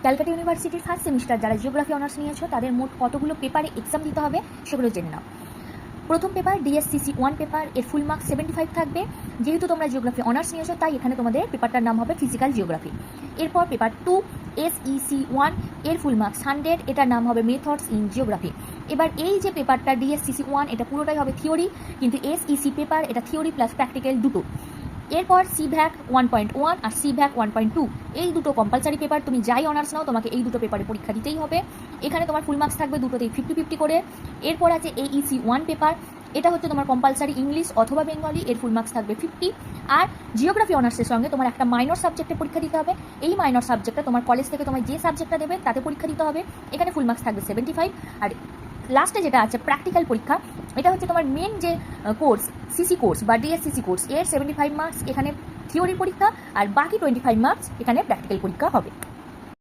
ক্যালকাটা ইউনিভার্সিটির first semester যারা geography honours নিয়েছো তাদের মোট কতগুলো পেপারে এক্সাম দিতে হবে সেগুলো জেনে নাও। প্রথম পেপার ডিএসসিসি 1 পেপার, এর ফুল মার্কস 75 থাকবে। যেহেতু তোমরা জিওগ্রাফি অনার্স নিয়েছো তাই এখানে তোমাদের পেপারটার নাম হবে ফিজিক্যাল জিওগ্রাফি। এরপর পেপার 2 এসইসি 1, এর ফুল মার্কস 100, এটার নাম হবে মেথডস ইন জিওগ্রাফি। এবার এই যে পেপারটা ডিএসসিসি 1 এটা পুরোটাই হবে থিওরি, কিন্তু এসইসি পেপার এটা থিওরি প্লাস প্র্যাকটিক্যাল দুটো। এরপর সিভ্যাক 1.1 আর সিভ্যাক 1.2, এই দুটো কম্পালসারি পেপার। তুমি যাই অনার্স নাও তোমাকে এই দুটো পেপারে পরীক্ষা দিতেই হবে। এখানে তোমার ফুল মার্কস থাকবে দুটোতেই 50-50 করে। এরপর আছে এইসি 1 পেপার, এটা হচ্ছে তোমার কম্পালসারি ইংলিশ অথবা বেঙ্গলি, এর ফুল মার্কস থাকবে 50। আর জিওগ্রাফি অনার্সের সঙ্গে তোমার একটা মাইনর সাবজেক্টে পরীক্ষা দিতে হবে। এই মাইনর সাবজেক্টটা তোমার কলেজ থেকে তোমার যে সাবজেক্টটা দেবে তাতে পরীক্ষা দিতে হবে। এখানে ফুল মার্কস থাকবে 75। আর লাস্টে যেটা আছে প্র্যাকটিক্যাল পরীক্ষা, এটা হচ্ছে তোমার মেন যে কোর্স সিসি কোর্স বা ডিএসসিসি কোর্স, এর 75 মার্কস এখানে থিওরি পরীক্ষা, আর বাকি 25 মার্কস এখানে প্র্যাকটিক্যাল পরীক্ষা হবে।